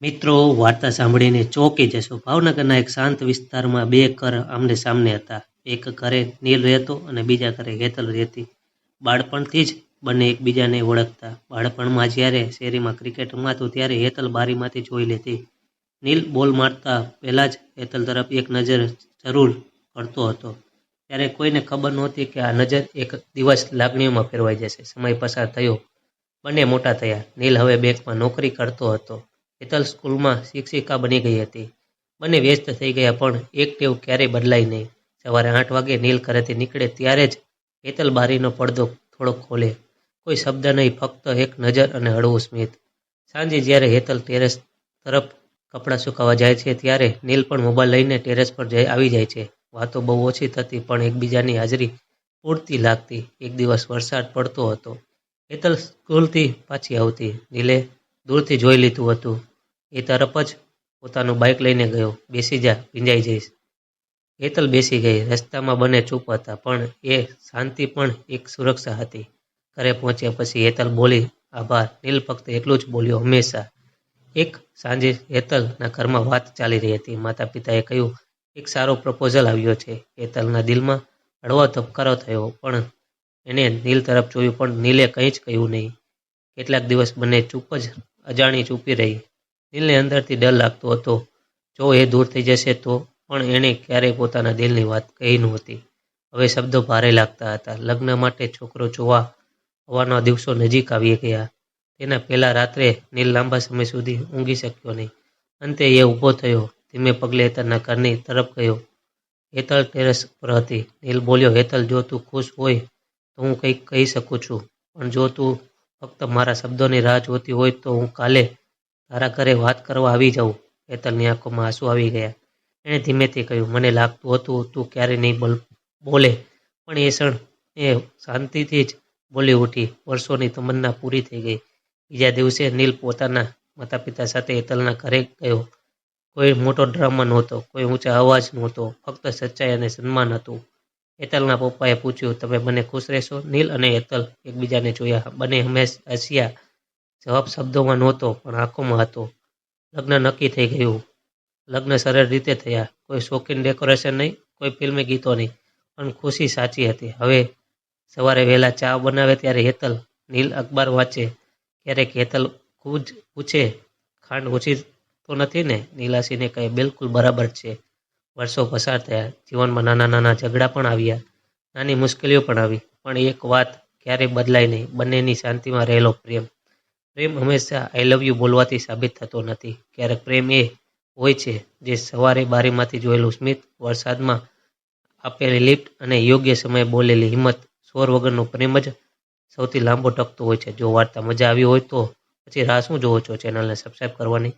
મિત્રો, વાર્તા સાંભળીને ચોંકી જશો. ભાવનગરના એક શાંત વિસ્તારમાં બે ઘર આમને સામને હતા. એક ઘરે નીલ રહેતો અને બીજા ઘરે હેતલ રહેતી. બાળપણથી જ બંને એકબીજાને ઓળખતા. બાળપણમાં જ્યારે શેરીમાં ક્રિકેટ રમાતું ત્યારે હેતલ બારીમાંથી જોઈ લેતી. નીલ બોલ મારતા પહેલા જ હેતલ તરફ એક નજર જરૂર કરતો હતો. ત્યારે કોઈને ખબર નહોતી કે આ નજર એક દિવસ લાગણીઓમાં ફેરવાઈ જશે. સમય પસાર થયો. બંને મોટા થયા. નીલ હવે બેંકમાં નોકરી કરતો હતો. હેતલ સ્કૂલમાં શિક્ષિકા બની ગઈ હતી. બંને વ્યસ્ત થઈ ગયા, પણ એક ટેવ ક્યારેય બદલાઈ નહીં. સવારે 8 વાગે નીલ ઘરેથી નીકળે ત્યારે જ હેતલ બારીનો પડદો થોડોક ખોલે. કોઈ શબ્દ નહીં, ફક્ત એક નજર અને હળવું સ્મિત. સાંજે જ્યારે હેતલ ટેરેસ તરફ કપડાં સુકાવા જાય છે ત્યારે નીલ પણ મોબાઈલ લઈને ટેરેસ પર આવી જાય છે. વાતો બહુ ઓછી થતી, પણ એકબીજાની હાજરી પૂરતી લાગતી. એક દિવસ વરસાદ પડતો હતો. હેતલ સ્કૂલથી પાછી આવતી. નીલે દૂરથી જોઈ લીધું હતું. એ તરફ જ પોતાનું બાઇક લઈને ગયો. બેસી જા, ભીંજાઈ જઈશ. હેતલ બેસી ગઈ. રસ્તામાં બંને ચૂપ હતા, પણ એ શાંતિ પણ એક સુરક્ષા હતી. ઘરે પહોંચ્યા પછી હેતલ બોલી, આભાર. નીલ ફક્ત એટલું જ બોલ્યો, હંમેશા. એક સાંજે હેતલના ઘરમાં વાત ચાલી રહી હતી. માતા પિતાએ કહ્યું, એક સારો પ્રપોઝલ આવ્યો છે. હેતલના દિલમાં હળવો ધબકારો થયો, પણ એણે નીલ તરફ જોયું, પણ નીલે કંઈ જ કહ્યું નહીં. કેટલાક દિવસ બંને ચૂપ જ અજાણી ચૂપી રહી. નીલને અંદરથી ડર લાગતો હતો, જો એ દૂર થઈ જશે તો, પણ એણે ક્યારેય પોતાના દિલની વાત કહી નહોતી. હવે શબ્દો ભારે લાગતા હતા. લગ્ન માટે છોકરો જોવા આવવાના દિવસો નજીક આવી ગયા. તેના પહેલા રાત્રે નીલ લાંબા સમય સુધી ઊંઘી શક્યો નહીં. અંતે એ ઊભો થયો. ધીમે પગલે હેતલના ઘરની તરફ ગયો. હેતલ ટેરેસ પર હતી. નીલ બોલ્યો, હેતલ, જો તું ખુશ હોય તો હું કંઈક કહી શકું છું, પણ જો તું ફક્ત મારા શબ્દોની રાહ જોતી હોય તો હું કાલે તારા ઘરે વાત કરવા આવી જાઉં. હેતલની આંખોમાં આંસુ આવી ગયા. એણે ધીમેથી કહ્યું, મને લાગતું હતું તું ક્યારેય નહીં બોલે, પણ એ ક્ષણ એ શાંતિથી જ બોલી ઉઠી. વર્ષોની તમન્ના પૂરી થઈ ગઈ. બીજા દિવસે નીલ પોતાના માતા પિતા સાથે હેતલના ઘરે ગયો. કોઈ મોટો ડ્રામા નહોતો, કોઈ ઊંચા અવાજ નહોતો, ફક્ત સચ્ચાઈ અને સન્માન હતું. હેતલના પપ્પાએ પૂછ્યું, તમે બંને ખુશ રહેશો? નીલ અને હેતલ એકબીજાને જોયા. બંને હંમેશા હસ્યા. જવાબ શબ્દોમાં નહોતો, પણ આંખોમાં હતો. લગ્ન નક્કી થઈ ગયું. લગ્ન સરળ રીતે થયા. કોઈ શોખીન ડેકોરેશન નહીં, કોઈ ફિલ્મી ગીતો નહીં, પણ ખુશી સાચી હતી. હવે સવારે વહેલા ચા બનાવે ત્યારે હેતલ, નીલ અખબાર વાંચે. ક્યારેક હેતલ ખુદ પૂછે, ખાંડ ઓછી તો નથી ને? નીલ હસીને કહે, બિલકુલ બરાબર છે. વર્ષો પસાર થયા. જીવનમાં નાના નાના ઝઘડા પણ આવ્યા, નાની મુશ્કેલીઓ પણ આવી, પણ એક વાત ક્યારેય બદલાય નહીં, બંનેની શાંતિમાં રહેલો પ્રેમ. પ્રેમ હંમેશા આઈ લવ યુ બોલવાથી સાબિત થતો નથી. ક્યારેક પ્રેમ એ હોય છે જે સવારે બારીમાંથી જોયેલું સ્મિત, વરસાદમાં આપેલી લિફ્ટ અને યોગ્ય સમયે બોલેલી હિંમત. સ્વર વગરનો પ્રેમ જ સૌથી લાંબો ટકતો હોય છે. જો વાર્તા મજા આવી હોય તો પછી રાહ શું જોવો છો? ચેનલને સબસ્ક્રાઈબ કરવાની